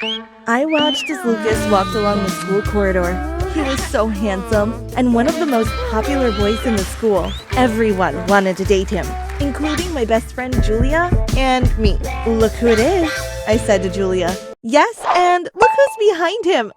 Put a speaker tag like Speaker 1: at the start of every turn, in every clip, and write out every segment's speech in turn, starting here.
Speaker 1: I watched as Lucas walked along the school corridor. He was so handsome and one of the most popular boys in the school. Everyone wanted to date him, including my best friend Julia and me. "Look who it is," I said to Julia. "Yes, and look who's behind him,"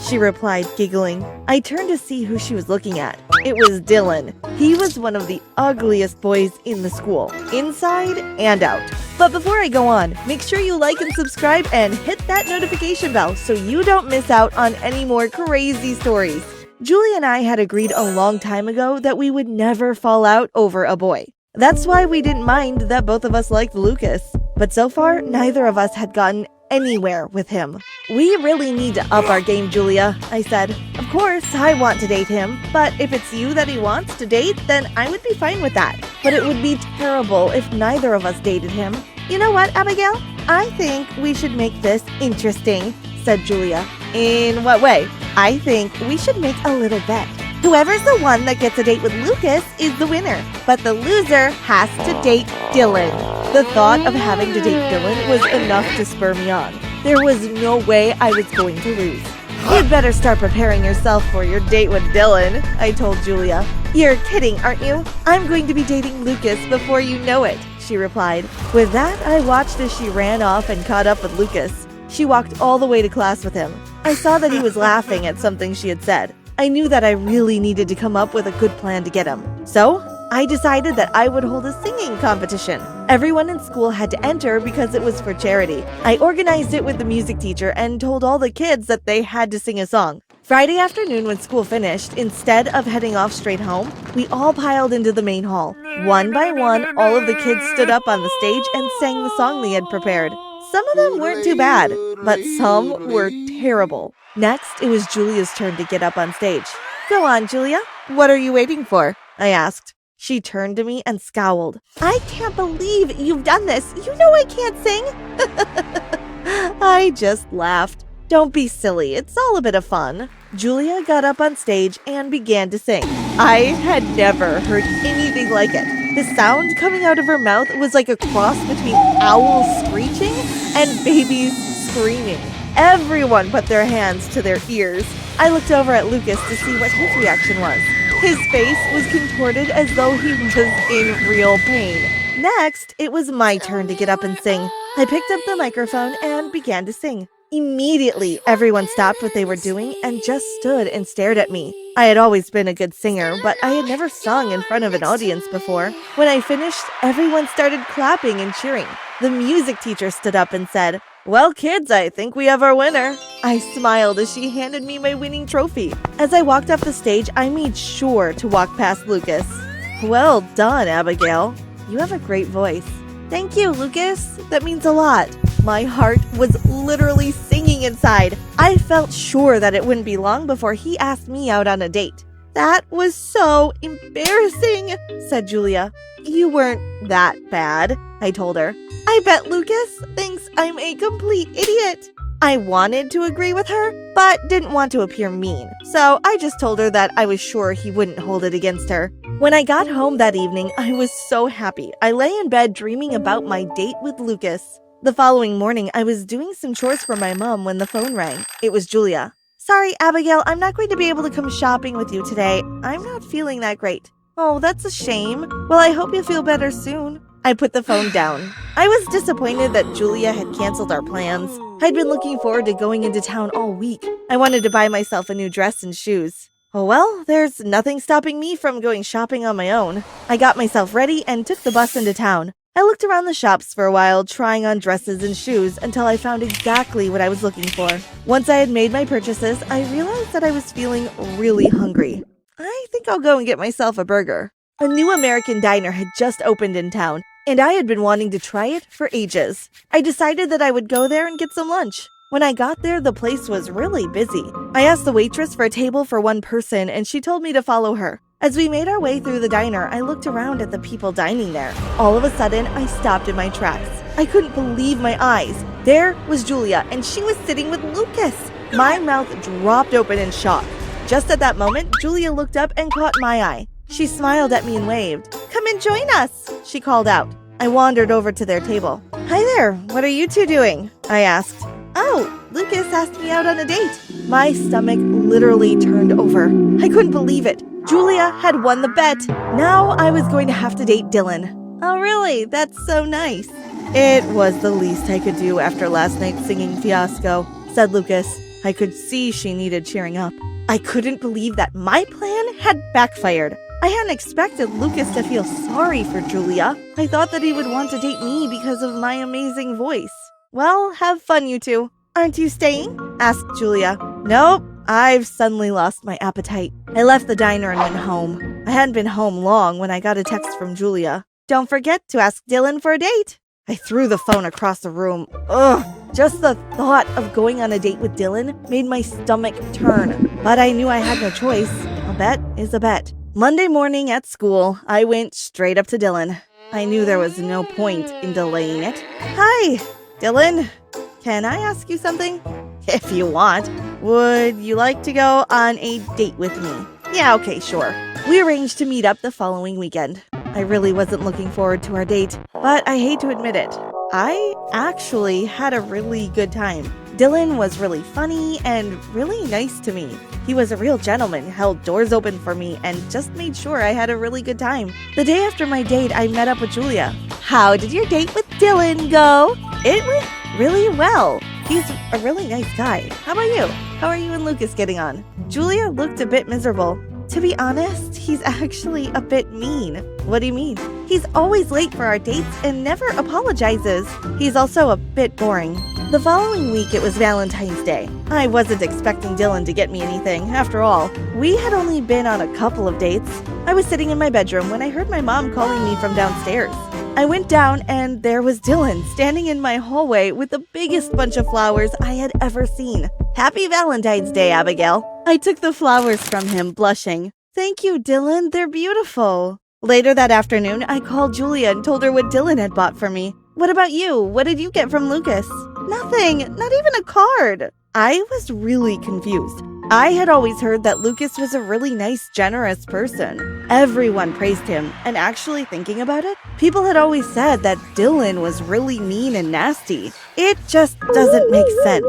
Speaker 1: she replied, giggling. I turned to see who she was looking at. It was Dylan. He was one of the ugliest boys in the school, inside and out. But before I go on, make sure you like and subscribe and hit that notification bell so you don't miss out on any more crazy stories. Julie and I had agreed a long time ago that we would never fall out over a boy. That's why we didn't mind that both of us liked Lucas. But so far, neither of us had gotten anywhere with him. "We really need to up our game, Julia," I said. "Of course, I want to date him, but if it's you that he wants to date, then I would be fine with that. But it would be terrible if neither of us dated him." "You know what, Abigail? I think we should make this interesting," said Julia. "In what way?" "I think we should make a little bet. Whoever's the one that gets a date with Lucas is the winner, but the loser has to date Dylan." The thought of having to date Dylan was enough to spur me on. There was no way I was going to lose. "You'd better start preparing yourself for your date with Dylan," I told Julia. "You're kidding, aren't you? I'm going to be dating Lucas before you know it," she replied. With that, I watched as she ran off and caught up with Lucas. She walked all the way to class with him. I saw that he was laughing at something she had said. I knew that I really needed to come up with a good plan to get him. So, I decided that I would hold a singing competition. Everyone in school had to enter because it was for charity. I organized it with the music teacher and told all the kids that they had to sing a song. Friday afternoon when school finished, instead of heading off straight home, we all piled into the main hall. One by one, all of the kids stood up on the stage and sang the song they had prepared. Some of them weren't too bad, but some were terrible. Next, it was Julia's turn to get up on stage. "Go on, Julia. What are you waiting for?" I asked. She turned to me and scowled. "I can't believe you've done this. You know I can't sing." I just laughed. "Don't be silly. It's all a bit of fun." Julia got up on stage and began to sing. I had never heard anything like it. The sound coming out of her mouth was like a cross between owls screeching and babies screaming. Everyone put their hands to their ears. I looked over at Lucas to see what his reaction was. His face was contorted as though he was in real pain. Next, it was my turn to get up and sing. I picked up the microphone and began to sing. Immediately, everyone stopped what they were doing and just stood and stared at me. I had always been a good singer, but I had never sung in front of an audience before. When I finished, everyone started clapping and cheering. The music teacher stood up and said, "Well, kids, I think we have our winner." I smiled as she handed me my winning trophy. As I walked off the stage, I made sure to walk past Lucas. "Well done, Abigail. You have a great voice." "Thank you, Lucas. That means a lot." My heart was literally singing inside. I felt sure that it wouldn't be long before he asked me out on a date. "That was so embarrassing," said Julia. "You weren't that bad," I told her. "I bet Lucas thinks I'm a complete idiot." I wanted to agree with her, but didn't want to appear mean, so I just told her that I was sure he wouldn't hold it against her. When I got home that evening, I was so happy. I lay in bed dreaming about my date with Lucas. The following morning, I was doing some chores for my mom when the phone rang. It was Julia. "Sorry, Abigail, I'm not going to be able to come shopping with you today. I'm not feeling that great." "Oh, that's a shame. Well, I hope you feel better soon." I put the phone down. I was disappointed that Julia had canceled our plans. I'd been looking forward to going into town all week. I wanted to buy myself a new dress and shoes. Oh well, there's nothing stopping me from going shopping on my own. I got myself ready and took the bus into town. I looked around the shops for a while, trying on dresses and shoes until I found exactly what I was looking for. Once I had made my purchases, I realized that I was feeling really hungry. I think I'll go and get myself a burger. A new American diner had just opened in town, and I had been wanting to try it for ages. I decided that I would go there and get some lunch. When I got there, the place was really busy. I asked the waitress for a table for one person, and she told me to follow her. As we made our way through the diner, I looked around at the people dining there. All of a sudden, I stopped in my tracks. I couldn't believe my eyes. There was Julia, and she was sitting with Lucas. My mouth dropped open in shock. Just at that moment, Julia looked up and caught my eye. She smiled at me and waved. "Come and join us," she called out. I wandered over to their table. "Hi there, what are you two doing?" I asked. "Oh, Lucas asked me out on a date." My stomach literally turned over. I couldn't believe it. Julia had won the bet. Now I was going to have to date Dylan. "Oh, really? That's so nice." "It was the least I could do after last night's singing fiasco," said Lucas. I could see she needed cheering up. I couldn't believe that my plan had backfired. I hadn't expected Lucas to feel sorry for Julia. I thought that he would want to date me because of my amazing voice. "Well, have fun, you two." "Aren't you staying?" asked Julia. "Nope. I've suddenly lost my appetite." I left the diner and went home. I hadn't been home long when I got a text from Julia. "Don't forget to ask Dylan for a date." I threw the phone across the room. Ugh! Just the thought of going on a date with Dylan made my stomach turn. But I knew I had no choice. A bet is a bet. Monday morning at school, I went straight up to Dylan. I knew there was no point in delaying it. "Hi, Dylan. Can I ask you something?" "If you want." "Would you like to go on a date with me?" "Yeah, okay, sure." We arranged to meet up the following weekend. I really wasn't looking forward to our date, but I hate to admit it. I actually had a really good time. Dylan was really funny and really nice to me. He was a real gentleman, held doors open for me, and just made sure I had a really good time. The day after my date, I met up with Julia. "How did your date with Dylan go?" "It went really well. He's a really nice guy. How about you? How are you and Lucas getting on?" Julia looked a bit miserable. "To be honest, he's actually a bit mean." "What do you mean?" "He's always late for our dates and never apologizes. He's also a bit boring." The following week, it was Valentine's Day. I wasn't expecting Dylan to get me anything. After all, we had only been on a couple of dates. I was sitting in my bedroom when I heard my mom calling me from downstairs. I went down and there was Dylan standing in my hallway with the biggest bunch of flowers I had ever seen. "Happy Valentine's Day, Abigail." I took the flowers from him, blushing. "Thank you, Dylan. They're beautiful." Later that afternoon, I called Julia and told her what Dylan had bought for me. "What about you? What did you get from Lucas?" "Nothing. Not even a card." I was really confused. I had always heard that Lucas was a really nice, generous person. Everyone praised him, and actually thinking about it, people had always said that Dylan was really mean and nasty. It just doesn't make sense.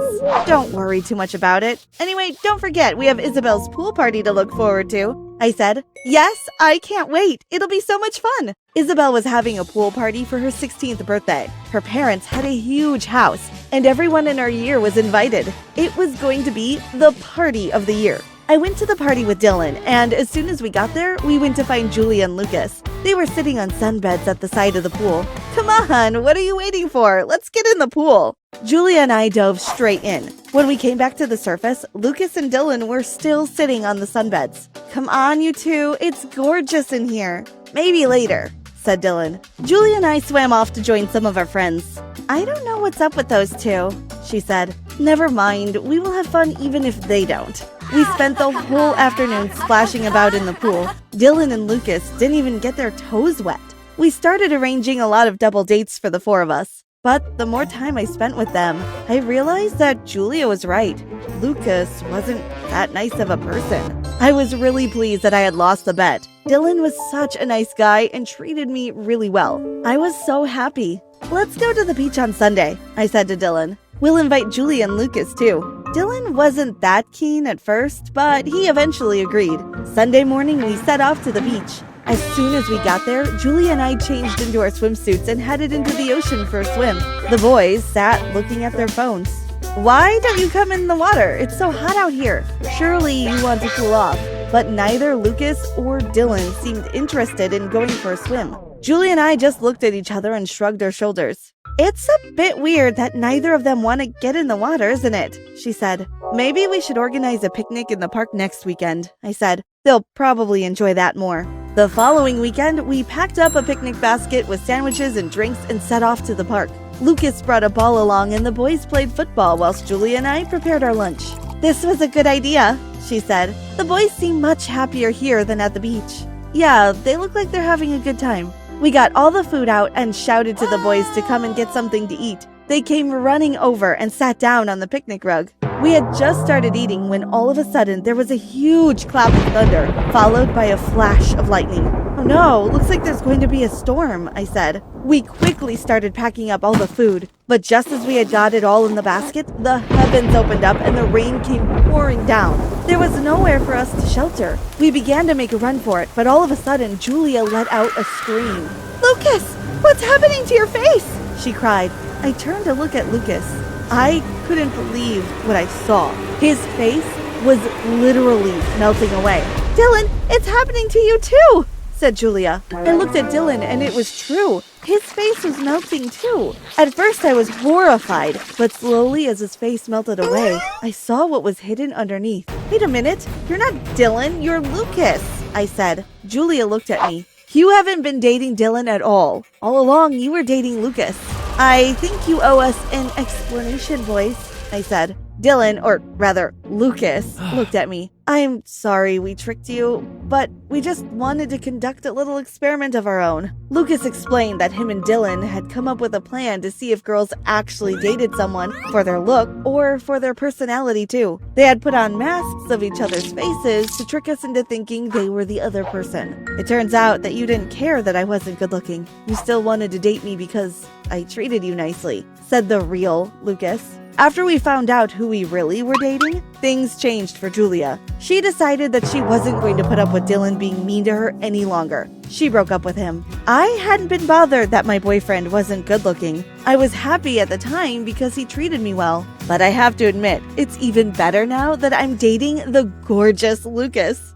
Speaker 1: "Don't worry too much about it. Anyway, don't forget, we have Isabel's pool party to look forward to," I said. "Yes, I can't wait. It'll be so much fun." Isabel was having a pool party for her 16th birthday. Her parents had a huge house, and everyone in our year was invited. It was going to be the party of the year. I went to the party with Dylan, and as soon as we got there, we went to find Julia and Lucas. They were sitting on sunbeds at the side of the pool. "Come on, what are you waiting for? Let's get in the pool." Julia and I dove straight in. When we came back to the surface, Lucas and Dylan were still sitting on the sunbeds. "Come on, you two. It's gorgeous in here." "Maybe later," said Dylan. Julia and I swam off to join some of our friends. "I don't know what's up with those two," she said. "Never mind, we will have fun even if they don't." We spent the whole afternoon splashing about in the pool. Dylan and Lucas didn't even get their toes wet. We started arranging a lot of double dates for the four of us. But the more time I spent with them, I realized that Julia was right. Lucas wasn't that nice of a person. I was really pleased that I had lost the bet. Dylan was such a nice guy and treated me really well. I was so happy. "Let's go to the beach on Sunday," I said to Dylan. "We'll invite Julia and Lucas too." Dylan wasn't that keen at first, but he eventually agreed. Sunday morning, we set off to the beach. As soon as we got there, Julia and I changed into our swimsuits and headed into the ocean for a swim. The boys sat looking at their phones. "Why don't you come in the water? It's so hot out here. Surely you want to cool off." But neither Lucas or Dylan seemed interested in going for a swim. Julia and I just looked at each other and shrugged our shoulders. "It's a bit weird that neither of them want to get in the water, isn't it?" she said. "Maybe we should organize a picnic in the park next weekend," I said. "They'll probably enjoy that more." The following weekend, we packed up a picnic basket with sandwiches and drinks and set off to the park. Lucas brought a ball along and the boys played football whilst Julia and I prepared our lunch. "This was a good idea," she said. "The boys seem much happier here than at the beach." "Yeah, they look like they're having a good time." We got all the food out and shouted to the boys to come and get something to eat. They came running over and sat down on the picnic rug. We had just started eating when all of a sudden there was a huge clap of thunder, followed by a flash of lightning. "Oh no, looks like there's going to be a storm," I said. We quickly started packing up all the food. But just as we had got it all in the basket, the heavens opened up and the rain came pouring down. There was nowhere for us to shelter. We began to make a run for it, but all of a sudden, Julia let out a scream. "Lucas, what's happening to your face?" she cried. I turned to look at Lucas. I couldn't believe what I saw. His face was literally melting away. "Dylan, it's happening to you too," said Julia. I looked at Dylan and it was true. His face was melting too. At first I was horrified, but slowly as his face melted away, I saw what was hidden underneath. "Wait a minute, you're not Dylan, you're Lucas," I said. Julia looked at me. "You haven't been dating Dylan at all. All along you were dating Lucas." "I think you owe us an explanation, boys," I said. Dylan, or rather Lucas, looked at me. "I'm sorry we tricked you, but we just wanted to conduct a little experiment of our own." Lucas explained that him and Dylan had come up with a plan to see if girls actually dated someone for their look or for their personality too. They had put on masks of each other's faces to trick us into thinking they were the other person. "It turns out that you didn't care that I wasn't good looking. You still wanted to date me because I treated you nicely," said the real Lucas. After we found out who we really were dating, things changed for Julia. She decided that she wasn't going to put up with Dylan being mean to her any longer. She broke up with him. I hadn't been bothered that my boyfriend wasn't good looking. I was happy at the time because he treated me well. But I have to admit, it's even better now that I'm dating the gorgeous Lucas.